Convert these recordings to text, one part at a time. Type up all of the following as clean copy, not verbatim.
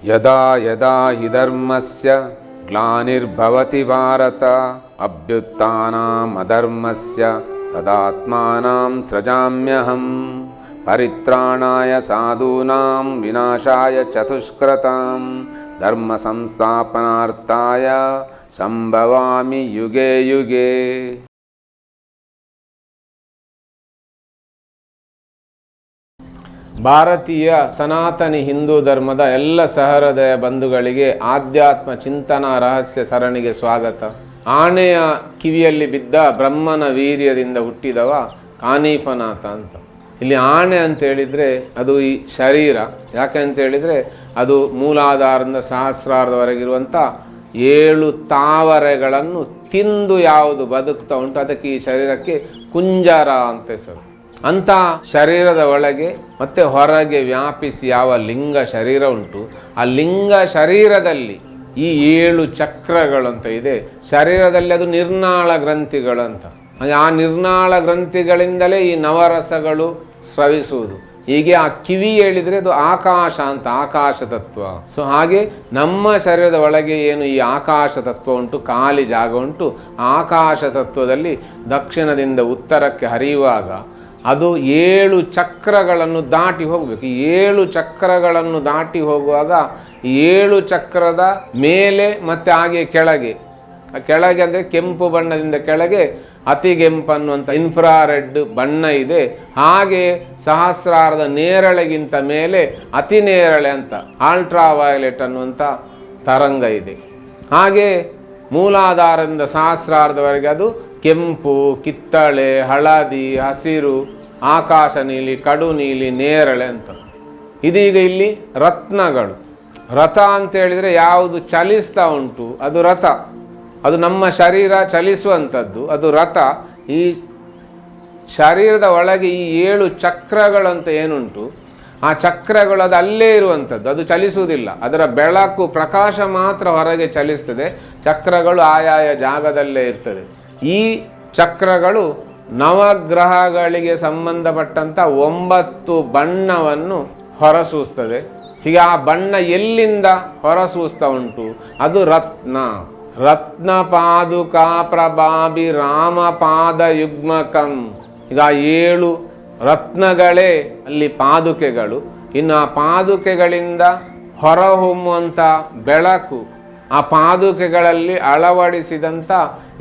ಯದಾ ಯದಾ ಹಿ ಧರ್ಮಸ್ಯ ಗ್ಲಾನಿರ್ಭವತಿ ಭಾರತ ಅಭ್ಯುತ್ಥಾನಂ ಅಧರ್ಮಸ್ಯ ತದಾತ್ಮಾನಂ ಸೃಜಾಮ್ಯಹಂ ಪರಿತ್ರಾಣಾಯ ಸಾಧೂನಾಂ ವಿನಾಶಾಯ ಚತುಷ್ಕೃತಾಂ ಧರ್ಮ ಸಂಸ್ಥಾಪನಾರ್ಥಾಯ ಸಂಭವಾಮಿ ಯುಗೆ ಯುಗೆ. ಭಾರತೀಯ ಸನಾತನಿ ಹಿಂದೂ ಧರ್ಮದ ಎಲ್ಲ ಸಹೃದಯ ಬಂಧುಗಳಿಗೆ ಆಧ್ಯಾತ್ಮ ಚಿಂತನಾ ರಹಸ್ಯ ಸರಣಿಗೆ ಸ್ವಾಗತ. ಆನೆಯ ಕಿವಿಯಲ್ಲಿ ಬಿದ್ದ ಬ್ರಹ್ಮನ ವೀರ್ಯದಿಂದ ಹುಟ್ಟಿದವ ಕಾನೀಫನಾಥ ಅಂತ. ಇಲ್ಲಿ ಆನೆ ಅಂತ ಹೇಳಿದರೆ ಅದು ಈ ಶರೀರ. ಯಾಕೆ ಅಂತ ಹೇಳಿದರೆ ಅದು ಮೂಲಾಧಾರದಿಂದ ಸಹಸ್ರಾರದವರೆಗಿರುವಂಥ 7 ತಾವರೆಗಳನ್ನು ತಿಂದು ಯಾವುದು ಬದುಕ್ತಾ ಉಂಟು ಅದಕ್ಕೆ ಈ ಶರೀರಕ್ಕೆ ಕುಂಜರ ಅಂತ ಹೆಸರು. ಅಂಥ ಶರೀರದ ಒಳಗೆ ಮತ್ತು ಹೊರಗೆ ವ್ಯಾಪಿಸಿ ಯಾವ ಲಿಂಗ ಶರೀರ ಉಂಟು ಆ ಲಿಂಗ ಶರೀರದಲ್ಲಿ ಈ 7 ಚಕ್ರಗಳಂತ ಇದೆ. ಶರೀರದಲ್ಲಿ ಅದು ನಿರ್ನಾಳ ಗ್ರಂಥಿಗಳಂತ. ಆ ನಿರ್ನಾಳ ಗ್ರಂಥಿಗಳಿಂದಲೇ ಈ ನವರಸಗಳು ಸ್ರವಿಸುವುದು. ಹೀಗೆ ಆ ಕಿವಿ ಹೇಳಿದರೆ ಅದು ಆಕಾಶ ಅಂತ, ಆಕಾಶ ತತ್ವ. ಸೊ ಹಾಗೆ ನಮ್ಮ ಶರೀರದ ಒಳಗೆ ಏನು ಈ ಆಕಾಶ ತತ್ವ ಉಂಟು, ಖಾಲಿ ಜಾಗ ಉಂಟು, ಆಕಾಶ ತತ್ವದಲ್ಲಿ ದಕ್ಷಿಣದಿಂದ ಉತ್ತರಕ್ಕೆ ಹರಿಯುವಾಗ ಅದು 7 ಚಕ್ರಗಳನ್ನು ದಾಟಿ ಹೋಗಬೇಕು. ಈ 7 ಚಕ್ರಗಳನ್ನು ದಾಟಿ ಹೋಗುವಾಗ 7 ಚಕ್ರದ ಮೇಲೆ ಮತ್ತು ಹಾಗೆ ಕೆಳಗೆ ಅಂದರೆ ಕೆಂಪು ಬಣ್ಣದಿಂದ ಕೆಳಗೆ ಅತಿಗೆಂಪು ಅನ್ನುವಂಥ ಇನ್ಫ್ರಾರೆಡ್ ಬಣ್ಣ ಇದೆ. ಹಾಗೆ ಸಹಸ್ರಾರದ ನೇರಳೆಗಿಂತ ಮೇಲೆ ಅತಿ ನೇರಳೆ ಅಂತ ಅಲ್ಟ್ರಾ ವಯಲೆಟ್ ಅನ್ನುವಂಥ ತರಂಗ ಇದೆ. ಹಾಗೆ ಮೂಲಾಧಾರದಿಂದ ಸಹಸ್ರಾರದವರೆಗೆ ಅದು ಕೆಂಪು, ಕಿತ್ತಳೆ, ಹಳದಿ, ಹಸಿರು, ಆಕಾಶ ನೀಲಿ, ಕಡು ನೀಲಿ, ನೇರಳೆ ಅಂತ. ಇದೀಗ ಇಲ್ಲಿ ರತ್ನಗಳು. ರಥ ಅಂತ ಹೇಳಿದರೆ ಯಾವುದು ಚಲಿಸ್ತಾ ಉಂಟು ಅದು ರಥ. ಅದು ನಮ್ಮ ಶರೀರ ಚಲಿಸುವಂಥದ್ದು, ಅದು ರಥ. ಈ ಶರೀರದ ಒಳಗೆ ಈ 7 ಚಕ್ರಗಳಂತ ಏನುಂಟು ಆ ಚಕ್ರಗಳು ಅದು ಅಲ್ಲೇ ಇರುವಂಥದ್ದು, ಅದು ಚಲಿಸುವುದಿಲ್ಲ. ಅದರ ಬೆಳಕು ಪ್ರಕಾಶ ಮಾತ್ರ ಹೊರಗೆ ಚಲಿಸ್ತದೆ, ಚಕ್ರಗಳು ಆಯಾಯ ಜಾಗದಲ್ಲೇ ಇರ್ತದೆ. ಈ ಚಕ್ರಗಳು ನವಗ್ರಹಗಳಿಗೆ ಸಂಬಂಧಪಟ್ಟಂಥ 9 ಬಣ್ಣವನ್ನು ಹೊರಸೂಸ್ತದೆ. ಹೀಗೆ ಆ ಬಣ್ಣ ಎಲ್ಲಿಂದ ಹೊರಸೂಸ್ತಾ ಉಂಟು ಅದು ರತ್ನ. ರತ್ನ ಪಾದುಕಾ ಪ್ರಭಾಭಿ ರಾಮಪಾದ ಯುಗ್ಮಕಂ. ಈಗ 7 ರತ್ನಗಳೇ ಅಲ್ಲಿ ಪಾದುಕೆಗಳು. ಇನ್ನು ಆ ಪಾದುಕೆಗಳಿಂದ ಹೊರಹೊಮ್ಮುವಂಥ ಬೆಳಕು, ಆ ಪಾದುಕೆಗಳಲ್ಲಿ ಅಳವಡಿಸಿದಂಥ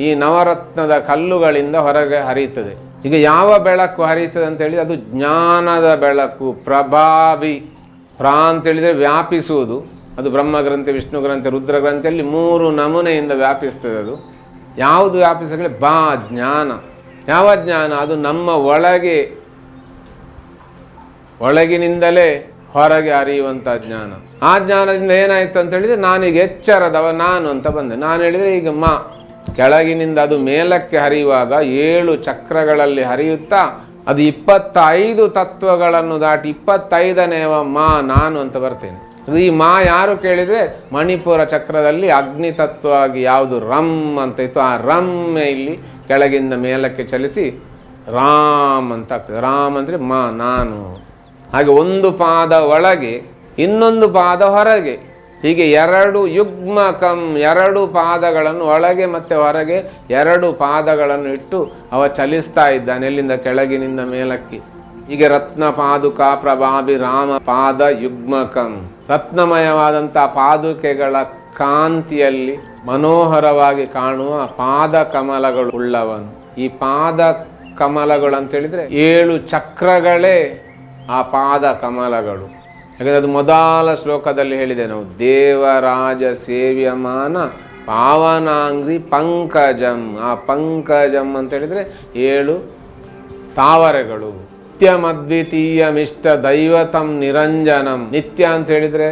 ಈ ನವರತ್ನದ ಕಲ್ಲುಗಳಿಂದ ಹೊರಗೆ ಹರಿಯುತ್ತದೆ. ಈಗ ಯಾವ ಬೆಳಕು ಹರಿಯುತ್ತದೆ ಅಂತೇಳಿ ಅದು ಜ್ಞಾನದ ಬೆಳಕು. ಪ್ರಭಾವಿ, ಪ್ರಾ ಅಂತೇಳಿದರೆ ವ್ಯಾಪಿಸುವುದು. ಅದು ಬ್ರಹ್ಮಗ್ರಂಥಿ, ವಿಷ್ಣು ಗ್ರಂಥಿ, ರುದ್ರ ಗ್ರಂಥಿಯಲ್ಲಿ 3 ನಮೂನೆಯಿಂದ ವ್ಯಾಪಿಸ್ತದೆ. ಅದು ಯಾವುದು ವ್ಯಾಪಿಸಲಿ? ಬಾ ಜ್ಞಾನ. ಯಾವ ಜ್ಞಾನ? ಅದು ನಮ್ಮ ಒಳಗಿನಿಂದಲೇ ಹೊರಗೆ ಹರಿಯುವಂಥ ಜ್ಞಾನ. ಆ ಜ್ಞಾನದಿಂದ ಏನಾಯಿತು ಅಂತ ಹೇಳಿದರೆ ನಾನೀಗ ಎಚ್ಚರದವ ನಾನು ಅಂತ ಬಂದೆ. ನಾನು ಹೇಳಿದರೆ ಈಗ ಕೆಳಗಿನಿಂದ ಅದು ಮೇಲಕ್ಕೆ ಹರಿಯುವಾಗ 7 ಚಕ್ರಗಳಲ್ಲಿ ಹರಿಯುತ್ತಾ ಅದು 25 ತತ್ವಗಳನ್ನು ದಾಟಿ 25ನೇವ ನಾನು ಅಂತ ಬರ್ತೇನೆ. ಅದು ಈ ಯಾರು ಕೇಳಿದರೆ ಮಣಿಪುರ ಚಕ್ರದಲ್ಲಿ ಅಗ್ನಿ ತತ್ವ ಆಗಿ ಯಾವುದು ರಮ್ ಅಂತ ಇತ್ತು, ಆ ರಮ್ಮೆ ಇಲ್ಲಿ ಕೆಳಗಿಂದ ಮೇಲಕ್ಕೆ ಚಲಿಸಿ ರಾಮ್ ಅಂತ ಆಗ್ತದೆ. ರಾಮ್ ಅಂದರೆ ನಾನು. ಹಾಗೆ ಒಂದು ಪಾದ ಒಳಗೆ, ಇನ್ನೊಂದು ಪಾದ ಹೊರಗೆ, ಹೀಗೆ 2 ಯುಗ್ಮಕಂ, 2 ಪಾದಗಳನ್ನು ಒಳಗೆ ಮತ್ತು ಹೊರಗೆ 2 ಪಾದಗಳನ್ನು ಇಟ್ಟು ಅವ ಚಲಿಸ್ತಾ ಇದ್ದಾನೆ, ಎಲ್ಲಿಂದ ಕೆಳಗಿನಿಂದ ಮೇಲಕ್ಕೆ. ಹೀಗೆ ರತ್ನ ಪಾದುಕಾ ಪ್ರಭಾಭಿ ರಾಮ ಪಾದ ಯುಗ್ಮಕಂ. ರತ್ನಮಯವಾದಂಥ ಪಾದುಕೆಗಳ ಕಾಂತಿಯಲ್ಲಿ ಮನೋಹರವಾಗಿ ಕಾಣುವ ಪಾದ ಕಮಲಗಳು ಉಳ್ಳವನು. ಈ ಪಾದ ಕಮಲಗಳು ಅಂತೇಳಿದರೆ 7 ಚಕ್ರಗಳೇ ಆ ಪಾದ ಕಮಲಗಳು. ಯಾಕಂದರೆ ಅದು ಮೊದಲ ಶ್ಲೋಕದಲ್ಲಿ ಹೇಳಿದೆ ನಾವು, ದೇವರಾಜ ಸೇವ್ಯಮಾನ ಪಾವನಾಂಗ್ರಿ ಪಂಕಜಂ. ಆ ಪಂಕಜಂ ಅಂತ ಹೇಳಿದರೆ 7 ತಾವರೆಗಳು. ನಿತ್ಯಮದ್ವಿತೀಯಮಿಷ್ಟ ದೈವತಂ ನಿರಂಜನಂ. ನಿತ್ಯ ಅಂತ ಹೇಳಿದರೆ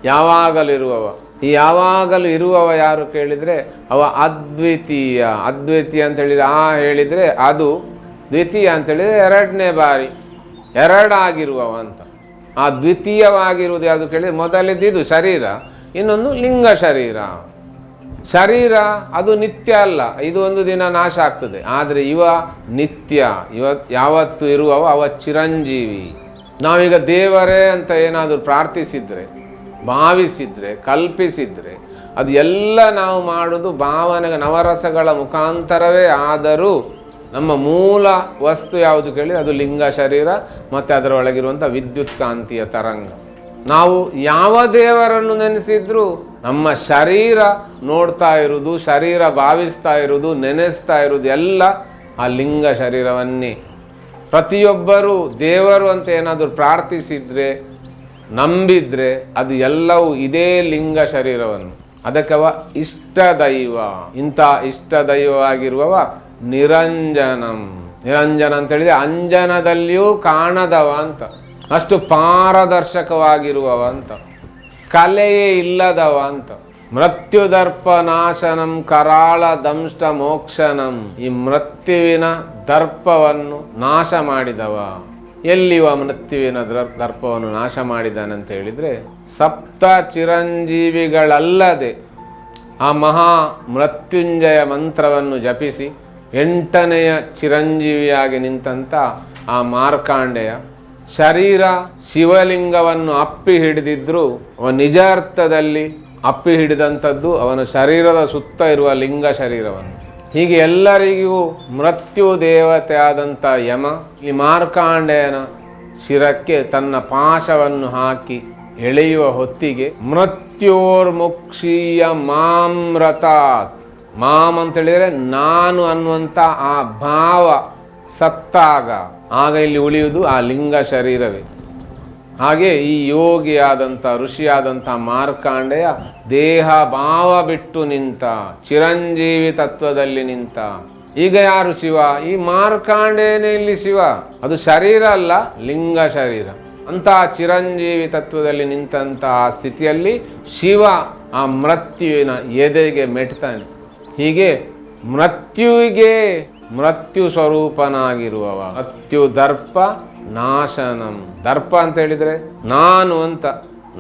ಯಾವಾಗಲಿರುವವ. ಈ ಯಾವಾಗಲೂ ಇರುವವ ಯಾರು ಕೇಳಿದರೆ ಅವ ಅದ್ವಿತೀಯ. ಅದ್ವಿತೀಯ ಅಂತ ಹೇಳಿದರೆ ಹೇಳಿದರೆ ಅದು, ದ್ವಿತೀಯ ಅಂತ ಹೇಳಿದರೆ 2ನೇ ಬಾರಿ, 2 ಆಗಿರುವವ ಅಂತ. ಆ ದ್ವಿತೀಯವಾಗಿರುವುದು ಯಾವುದು ಕೇಳಿದರೆ ಮೊದಲಿದ್ದು ಶರೀರ, ಇನ್ನೊಂದು ಲಿಂಗ ಶರೀರ. ಶರೀರ ಅದು ನಿತ್ಯ ಅಲ್ಲ, ಇದು ಒಂದು ದಿನ ನಾಶ ಆಗ್ತದೆ. ಆದರೆ ಇವ ನಿತ್ಯ, ಯಾವತ್ತು ಇರುವವ ಅವ ಚಿರಂಜೀವಿ. ನಾವೀಗ ದೇವರೇ ಅಂತ ಏನಾದರೂ ಪ್ರಾರ್ಥಿಸಿದರೆ ಭಾವಿಸಿದರೆ, ಕಲ್ಪಿಸಿದರೆ ಅದು ಎಲ್ಲ ನಾವು ಮಾಡೋದು ಭಾವನೆಗೆ ನವರಸಗಳ ಮುಖಾಂತರವೇ. ಆದರೂ ನಮ್ಮ ಮೂಲ ವಸ್ತು ಯಾವುದು ಕೇಳಿ ಅದು ಲಿಂಗ ಶರೀರ ಮತ್ತು ಅದರ ಒಳಗಿರುವಂಥ ವಿದ್ಯುತ್ ಕಾಂತಿಯ ತರಂಗ. ನಾವು ಯಾವ ದೇವರನ್ನು ನೆನೆಸಿದ್ರೂ ನಮ್ಮ ಶರೀರ ನೋಡ್ತಾ ಇರುವುದು, ಶರೀರ ಭಾವಿಸ್ತಾ ಇರುವುದು, ನೆನೆಸ್ತಾ ಇರುವುದು ಎಲ್ಲ ಆ ಲಿಂಗ ಶರೀರವನ್ನೇ. ಪ್ರತಿಯೊಬ್ಬರೂ ದೇವರು ಅಂತ ಏನಾದರೂ ಪ್ರಾರ್ಥಿಸಿದರೆ, ನಂಬಿದರೆ ಅದು ಎಲ್ಲವೂ ಇದೇ ಲಿಂಗ ಶರೀರವನ್ನು. ಅದಕ್ಕವ ಇಷ್ಟ ದೈವ. ಇಂಥ ಇಷ್ಟ ದೈವವಾಗಿರುವವ ನಿರಂಜನಂ. ನಿರಂಜನ ಅಂತೇಳಿದರೆ ಅಂಜನದಲ್ಲಿಯೂ ಕಾಣದವ ಅಂತ, ಅಷ್ಟು ಪಾರದರ್ಶಕವಾಗಿರುವವ ಅಂತ, ಕಲೆಯೇ ಇಲ್ಲದವ ಅಂತ. ಮೃತ್ಯುದರ್ಪ ನಾಶನಂ ಕರಾಳ ದಂಷ್ಟ ಮೋಕ್ಷನಂ. ಈ ಮೃತ್ಯುವಿನ ದರ್ಪವನ್ನು ನಾಶ ಮಾಡಿದವ. ಎಲ್ಲಿವ ಮೃತ್ಯುವಿನ ದರ್ಪವನ್ನು ನಾಶ ಮಾಡಿದಾನಂತ ಹೇಳಿದರೆ, ಸಪ್ತ ಚಿರಂಜೀವಿಗಳಲ್ಲದೆ ಆ ಮಹಾ ಮೃತ್ಯುಂಜಯ ಮಂತ್ರವನ್ನು ಜಪಿಸಿ 8ನೆಯ ಚಿರಂಜೀವಿಯಾಗಿ ನಿಂತಂಥ ಆ ಮಾರ್ಕಾಂಡೆಯ ಶರೀರ ಶಿವಲಿಂಗವನ್ನು ಅಪ್ಪಿ ಹಿಡಿದಿದ್ದರೂ ಅವನ ನಿಜ ಅರ್ಥದಲ್ಲಿ ಅಪ್ಪಿ ಹಿಡಿದಂಥದ್ದು ಅವನ ಶರೀರದ ಸುತ್ತ ಇರುವ ಲಿಂಗ ಶರೀರವನ್ನು. ಹೀಗೆ ಎಲ್ಲರಿಗೂ ಮೃತ್ಯು ದೇವತೆ ಆದಂಥ ಯಮ ಈ ಮಾರ್ಕಾಂಡೇಯನ ಶಿರಕ್ಕೆ ತನ್ನ ಪಾಶವನ್ನು ಹಾಕಿ ಎಳೆಯುವ ಹೊತ್ತಿಗೆ ಮೃತ್ಯೋರ್ಮುಕ್ಷೀಯ ಮಾಮ್ರತಾತ್. ಮಾಮ್ ಅಂತೇಳಿದರೆ ನಾನು ಅನ್ನುವಂಥ ಆ ಭಾವ ಸತ್ತಾಗ ಆಗ ಇಲ್ಲಿ ಉಳಿಯುವುದು ಆ ಲಿಂಗ ಶರೀರವೇ. ಹಾಗೆ ಈ ಯೋಗಿಯಾದಂಥ ಋಷಿಯಾದಂಥ ಮಾರ್ಕಾಂಡೆಯ ದೇಹ ಭಾವ ಬಿಟ್ಟು ನಿಂತ, ಚಿರಂಜೀವಿ ತತ್ವದಲ್ಲಿ ನಿಂತ. ಈಗ ಯಾರು ಶಿವ? ಈ ಮಾರ್ಕಾಂಡೇಯನೇ ಇಲ್ಲಿ ಶಿವ. ಅದು ಶರೀರ ಅಲ್ಲ, ಲಿಂಗ ಶರೀರ. ಅಂತಹ ಚಿರಂಜೀವಿ ತತ್ವದಲ್ಲಿ ನಿಂತಹ ಸ್ಥಿತಿಯಲ್ಲಿ ಶಿವ ಆ ಮೃತ್ಯುವಿನ ಎದೆಗೆ ಮೆಟ್ತಾನೆ. ಹೀಗೆ ಮೃತ್ಯುವಿಗೆ ಮೃತ್ಯು ಸ್ವರೂಪನಾಗಿರುವವ. ಮೃತ್ಯು ದರ್ಪ ನಾಶನಂ. ದರ್ಪ ಅಂತ ಹೇಳಿದರೆ ನಾನು ಅಂತ,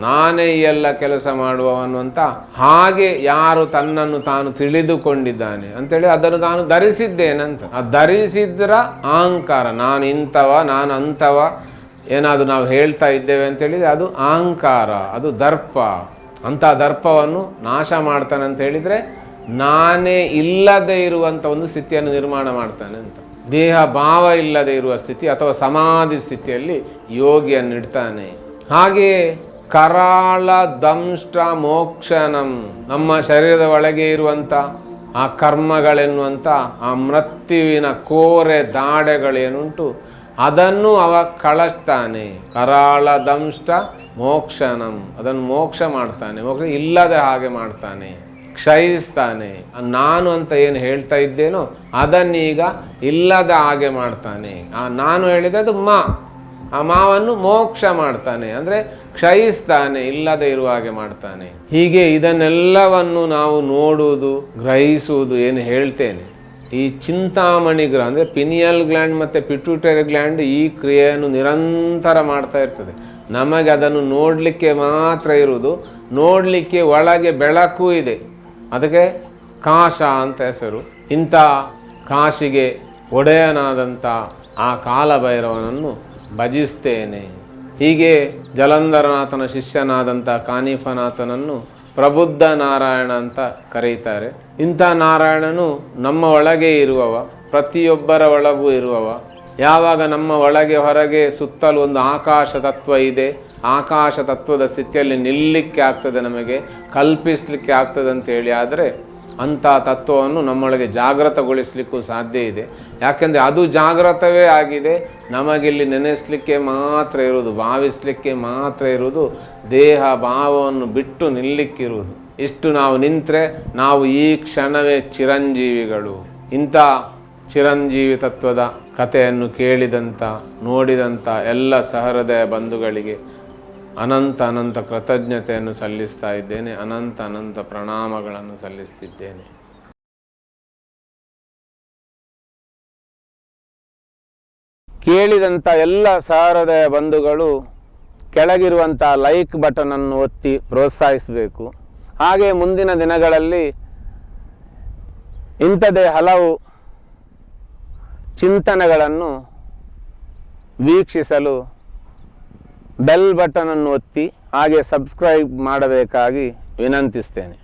ನಾನೇ ಎಲ್ಲ ಕೆಲಸ ಮಾಡುವವನು ಅಂತ. ಹಾಗೆ ಯಾರು ತನ್ನನ್ನು ತಾನು ತಿಳಿದುಕೊಂಡಿದ್ದಾನೆ ಅಂತೇಳಿ ಅದನ್ನು ತಾನು ಧರಿಸಿದ್ದೇನಂತ. ಆ ಧರಿಸಿದ್ರ ಅಹಂಕಾರ. ನಾನು ಇಂಥವ, ನಾನು ಅಂಥವ ಏನಾದರೂ ನಾವು ಹೇಳ್ತಾ ಇದ್ದೇವೆ ಅಂತೇಳಿದರೆ ಅದು ಅಹಂಕಾರ, ಅದು ದರ್ಪ. ಅಂಥ ದರ್ಪವನ್ನು ನಾಶ ಮಾಡ್ತಾನೆ ಅಂತ ಹೇಳಿದರೆ ನಾನೇ ಇಲ್ಲದೆ ಇರುವಂಥ ಒಂದು ಸ್ಥಿತಿಯನ್ನು ನಿರ್ಮಾಣ ಮಾಡ್ತಾನೆ ಅಂತ. ದೇಹ ಭಾವ ಇಲ್ಲದೆ ಇರುವ ಸ್ಥಿತಿ ಅಥವಾ ಸಮಾಧಿ ಸ್ಥಿತಿಯಲ್ಲಿ ಯೋಗಿಯನ್ನಿಡ್ತಾನೆ. ಹಾಗೆಯೇ ಕರಾಳ ದಂಷ್ಟ ಮೋಕ್ಷನಂ. ನಮ್ಮ ಶರೀರದ ಒಳಗೆ ಇರುವಂಥ ಆ ಕರ್ಮಗಳೆನ್ನುವಂಥ ಆ ಮೃತ್ಯುವಿನ ಕೋರೆ ದಾಡೆಗಳೇನುಂಟು ಅದನ್ನು ಅವ ಕಳಿಸ್ತಾನೆ. ಕರಾಳ ದಂಷ್ಟ ಮೋಕ್ಷನಂ. ಅದನ್ನು ಮೋಕ್ಷ ಮಾಡ್ತಾನೆ, ಮೋಕ್ಷ ಇಲ್ಲದೆ ಹಾಗೆ ಮಾಡ್ತಾನೆ, ಕ್ಷಯಿಸ್ತಾನೆ. ನಾನು ಅಂತ ಏನು ಹೇಳ್ತಾ ಇದ್ದೇನೋ ಅದನ್ನೀಗ ಇಲ್ಲದ ಹಾಗೆ ಮಾಡ್ತಾನೆ. ಆ ನಾನು ಹೇಳಿದ್ದು ಆ ಮಾವನ್ನು ಮೋಕ್ಷ ಮಾಡ್ತಾನೆ, ಅಂದರೆ ಕ್ಷಯಿಸ್ತಾನೆ, ಇಲ್ಲದೆ ಇರುವ ಹಾಗೆ ಮಾಡ್ತಾನೆ. ಹೀಗೆ ಇದನ್ನೆಲ್ಲವನ್ನು ನಾವು ನೋಡುವುದು, ಗ್ರಹಿಸುವುದು ಏನು ಹೇಳ್ತೇನೆ. ಈ ಚಿಂತಾಮಣಿ ಗ್ರಂಥ್ ಅಂದರೆ ಪಿನಿಯಲ್ ಗ್ಲ್ಯಾಂಡ್ ಮತ್ತು ಪಿಟ್ಯೂಟರಿ ಗ್ಲ್ಯಾಂಡ್ ಈ ಕ್ರಿಯೆಯನ್ನು ನಿರಂತರ ಮಾಡ್ತಾ ಇರ್ತದೆ. ನಮಗೆ ಅದನ್ನು ನೋಡಲಿಕ್ಕೆ ಮಾತ್ರ ಇರುವುದು, ನೋಡಲಿಕ್ಕೆ ಒಳಗೆ ಬೆಳಕು ಇದೆ. ಅದಕ್ಕೆ ಕಾಶ ಅಂತ ಹೆಸರು. ಇಂಥ ಕಾಶಿಗೆ ಒಡೆಯನಾದಂಥ ಆ ಕಾಲಭೈರವನನ್ನು ಭಜಿಸ್ತೇನೆ. ಹೀಗೆ ಜಲಂಧರನಾಥನ ಶಿಷ್ಯನಾದಂಥ ಕಾನಿಫನಾಥನನ್ನು ಪ್ರಬುದ್ಧ ನಾರಾಯಣ ಅಂತ ಕರೀತಾರೆ. ಇಂಥ ನಾರಾಯಣನು ನಮ್ಮ ಒಳಗೆ ಇರುವವ, ಪ್ರತಿಯೊಬ್ಬರ ಒಳಗೂ ಇರುವವ. ಯಾವಾಗ ನಮ್ಮ ಒಳಗೆ ಹೊರಗೆ ಸುತ್ತಲೂ ಒಂದು ಆಕಾಶ ತತ್ವ ಇದೆ, ಆಕಾಶ ತತ್ವದ ಸ್ಥಿತಿಯಲ್ಲಿ ನಿಲ್ಲಲಿಕ್ಕೆ ಆಗ್ತದೆ, ನಮಗೆ ಕಲ್ಪಿಸಲಿಕ್ಕೆ ಆಗ್ತದೆ ಅಂತೇಳಿ ಆದರೆ ಅಂಥ ತತ್ವವನ್ನು ನಮ್ಮೊಳಗೆ ಜಾಗೃತಗೊಳಿಸಲಿಕ್ಕೂ ಸಾಧ್ಯ ಇದೆ. ಯಾಕೆಂದರೆ ಅದು ಜಾಗೃತವೇ ಆಗಿದೆ. ನಮಗಿಲ್ಲಿ ನೆನೆಸಲಿಕ್ಕೆ ಮಾತ್ರ ಇರುವುದು, ಭಾವಿಸಲಿಕ್ಕೆ ಮಾತ್ರ ಇರುವುದು, ದೇಹ ಭಾವವನ್ನು ಬಿಟ್ಟು ನಿಲ್ಲಕ್ಕಿರುವುದು. ಇಷ್ಟು ನಾವು ನಿಂತರೆ ನಾವು ಈ ಕ್ಷಣವೇ ಚಿರಂಜೀವಿಗಳು. ಇಂಥ ಚಿರಂಜೀವಿ ತತ್ವದ ಕಥೆಯನ್ನು ಕೇಳಿದಂಥ, ನೋಡಿದಂಥ ಎಲ್ಲ ಸಹೃದಯ ಬಂಧುಗಳಿಗೆ ಅನಂತ ಅನಂತ ಕೃತಜ್ಞತೆಯನ್ನು ಸಲ್ಲಿಸ್ತಾ ಇದ್ದೇನೆ. ಅನಂತ ಅನಂತ ಪ್ರಣಾಮಗಳನ್ನು ಸಲ್ಲಿಸ್ತಿದ್ದೇನೆ. ಕೇಳಿದಂಥ ಎಲ್ಲ ಸಹೃದಯ ಬಂಧುಗಳು ಕೆಳಗಿರುವಂಥ ಲೈಕ್ ಬಟನನ್ನು ಒತ್ತಿ ಪ್ರೋತ್ಸಾಹಿಸಬೇಕು. ಹಾಗೆ ಮುಂದಿನ ದಿನಗಳಲ್ಲಿ ಇಂಥದೇ ಹಲವು ಚಿಂತನೆಗಳನ್ನು ವೀಕ್ಷಿಸಲು ಬೆಲ್ ಬಟನನ್ನು ಒತ್ತಿ ಹಾಗೆ ಸಬ್ಸ್ಕ್ರೈಬ್ ಮಾಡಬೇಕಾಗಿ ವಿನಂತಿಸ್ತೇನೆ.